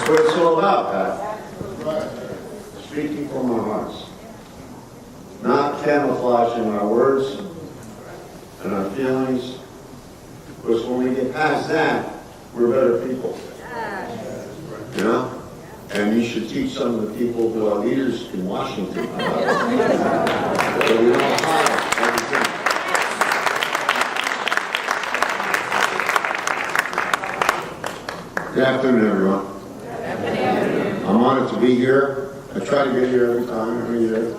what it's all about, Pat. Speaking from our hearts. Not camouflaging our words and our feelings, because when we get past that, we're better people. You know? And you should teach some of the people who are leaders in Washington about it. So we don't hide everything. Good afternoon, everyone. I'm honored to be here. I try to get here every year.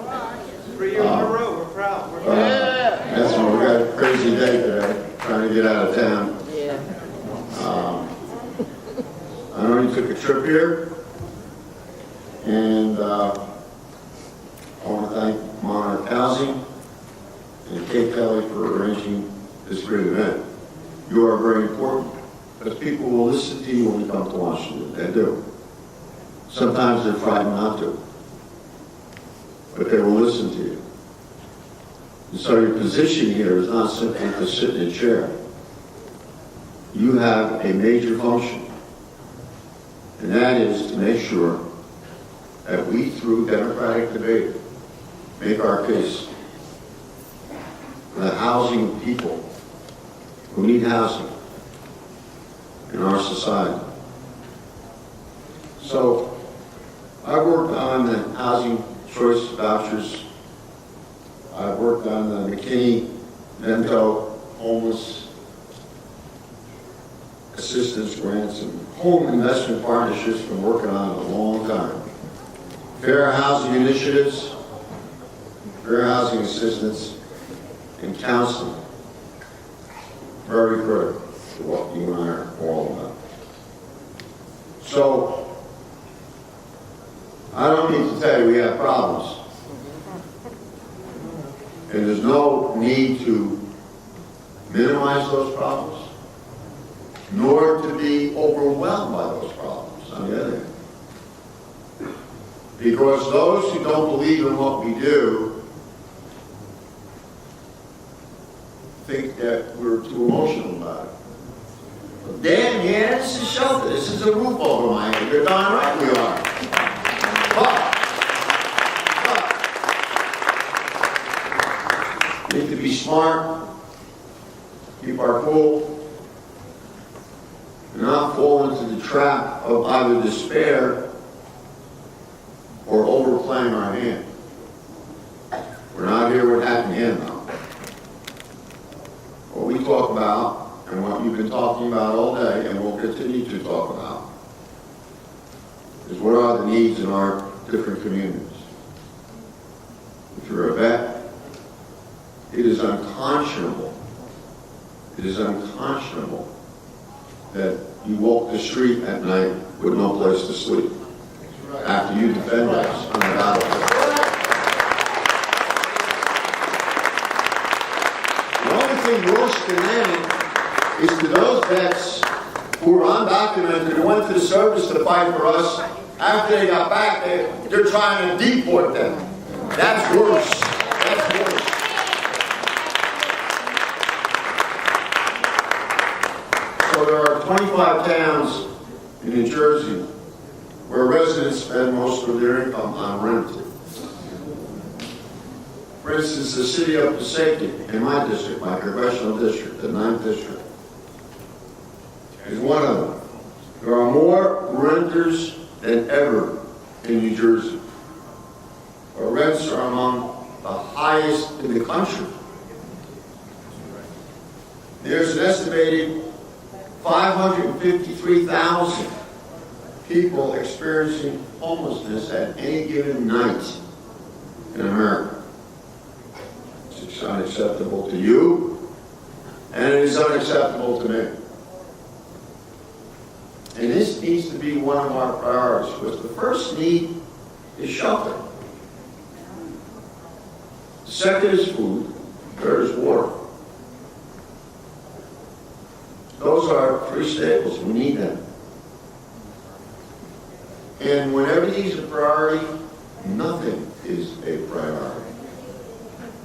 3 years in a row, we're proud. That's when we got a crazy day today, trying to get out of town. I know you took a trip here, and I want to thank Monarch Housing and Kate Kelly for arranging this great event. You are very important, because people will listen to you when you come to Washington. They do. Sometimes they're frightened not to, but they will listen to you. And so your position here is not simply to sit in a chair. You have a major function, and that is to make sure that we, through democratic debate, make our case for the housing of people who need housing in our society. So, I worked on the housing choice vouchers. I've worked on the McKinney-Vento homeless assistance grants and home investment partnerships. Been working on it a long time. Fair housing initiatives, fair housing assistance, and counseling. Very critical to what you and I are all about. So, I don't need to tell you we have problems. And there's no need to minimize those problems, nor to be overwhelmed by those problems, on the other hand. Because those who don't believe in what we do think that we're too emotional about it. But Dan, yeah, this is shelter. This is a roof over my head. You're darn right we are. But we need to be smart, keep our cool, and not fall into the trap of either despair or overplaying our hand. We're not here with hat in hand now. What we talk about, and what you've been talking about all day, and will continue to talk about, is what are the needs in our different communities. If you're a vet, it is unconscionable that you walk the street at night with no place to sleep after you defend us on the battlefield. The only thing worse than that is to those vets who are undocumented who went to the service to fight for us. After they got back, they're trying to deport them. That's worse. That's worse. So there are 25 towns in New Jersey where residents spend most of their income on rent. For instance, the city of Passaic, in my district, my congressional district, the 9th district, is one of them. There are more renters than ever in New Jersey. Our rents are among the highest in the country. There's an estimated 553,000 people experiencing homelessness at any given night in America. It's unacceptable to you, and it is unacceptable to me. And this needs to be one of our priorities, because the first need is shelter. The second is food, third is water. Those are three staples. We need them. And when everything is a priority, nothing is a priority.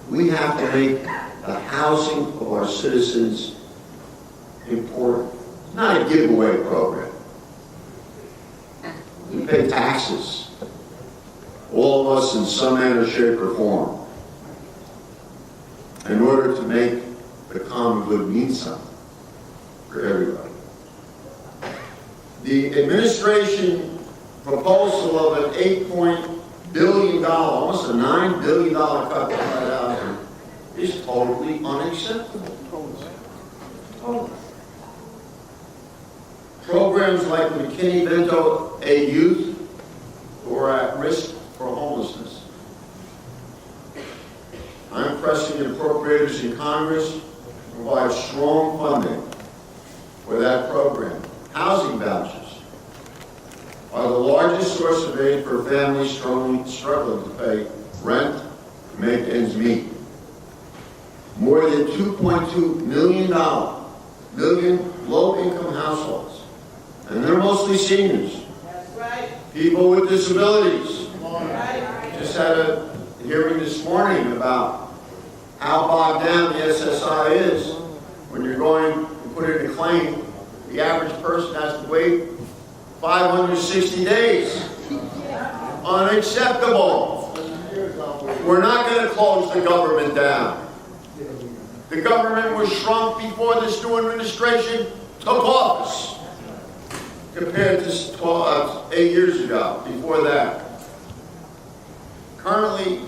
We have to make the housing of our citizens important. It's not a giveaway program. We pay taxes. All of us in some manner, shape, or form. In order to make the common good mean something for everybody. The administration proposal of an $8 billion, almost a $9 billion cut to housing is totally unacceptable. Totally. Programs like McKinney-Vento aid youth who are at risk for homelessness. I'm pressing appropriators in Congress to provide strong funding for that program. Housing vouchers are the largest source of aid for families struggling to pay rent and make ends meet. More than $2.2 million low-income households, and they're mostly seniors. That's right. People with disabilities. Right. Just had a hearing this morning about how bogged down the SSI is when you're going to put in a claim. The average person has to wait 560 days. Unacceptable. We're not going to close the government down. The government was shrunk before this new administration took office compared to 8 years ago, before that. Currently,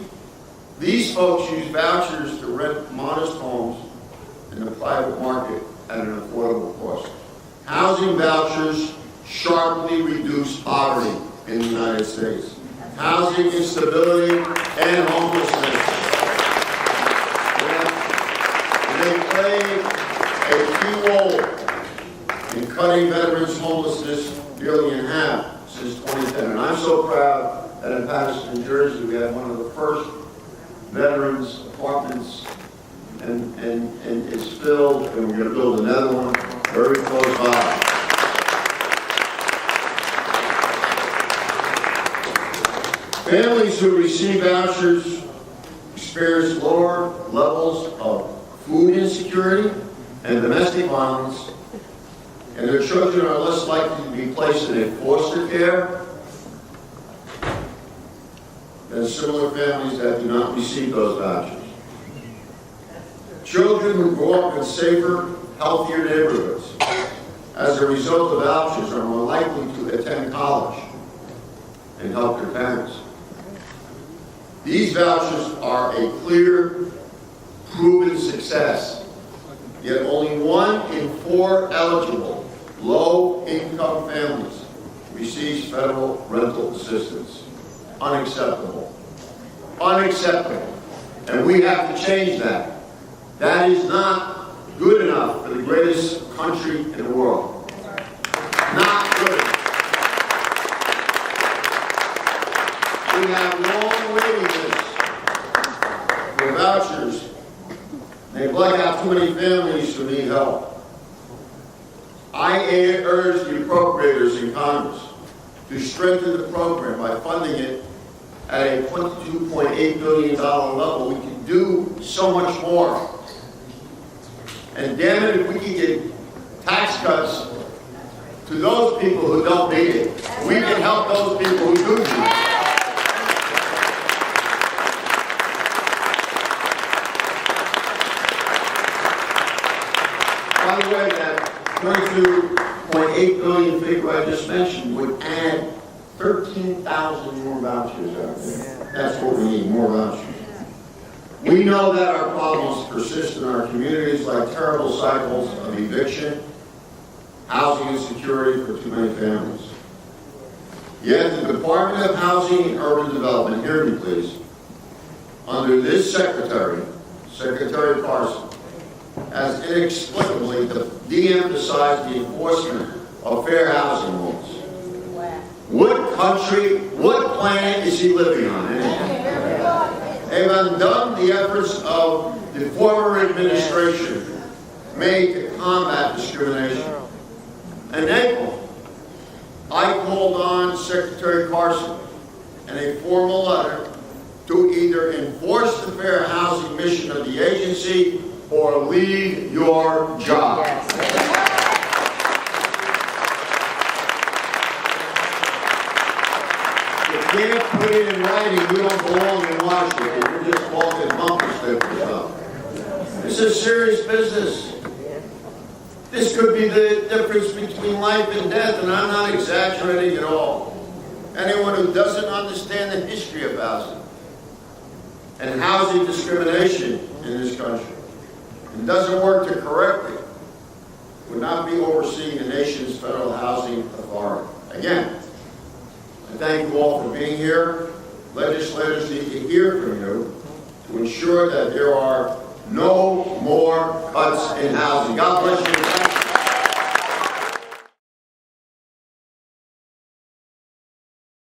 these folks use vouchers to rent modest homes in the private market at an affordable cost. Housing vouchers sharply reduce poverty in the United States. Housing instability and homelessness. They play a key role in cutting veterans' homelessness nearly in half since 2010. And I'm so proud that in Patterson, New Jersey, we had one of the first veterans apartments, and it's filled, and we're going to build another one very close by. Families who receive vouchers experience lower levels of food insecurity and domestic violence, and their children are less likely to be placed in a foster care than similar families that do not receive those vouchers. Children who grow up in safer, healthier neighborhoods as a result of vouchers are more likely to attend college and help their parents. These vouchers are a clear, proven success, yet only 1 in 4 eligible low-income families receives federal rental assistance. Unacceptable. Unacceptable. And we have to change that. That is not good enough for the greatest country in the world. Not good. We have long waiting lists for vouchers. They black out too many families who need help. I urge the appropriators in Congress to strengthen the program by funding it at a $22.8 billion level. We can do so much more. And damn it, if we can get tax cuts to those people who don't need it, we can help those people who do need it. By the way, that $22.8 billion figure I just mentioned would add 13,000 more vouchers out there. That's what we need, more vouchers. We know that our problems persist in our communities, like terrible cycles of eviction, housing insecurity for too many families. Yet the Department of Housing and Urban Development, hear me please, under this Secretary Carson, has inexplicably de-emphasized the enforcement of fair housing laws. What country, what planet is he living on? They've undone the efforts of the former administration made to combat discrimination. In April, I called on Secretary Carson in a formal letter to either enforce the fair housing mission of the agency or leave your job. Yes. it in writing, you don't belong in Washington. You're just talking bumper sticker stuff. This is serious business. This could be the difference between life and death, and I'm not exaggerating at all. Anyone who doesn't understand the history of housing and housing discrimination in this country and doesn't work to correct it would not be overseeing the nation's federal housing authority. Again, I thank you all for being here. Legislators need to hear from you to ensure that there are no more cuts in housing. God bless you.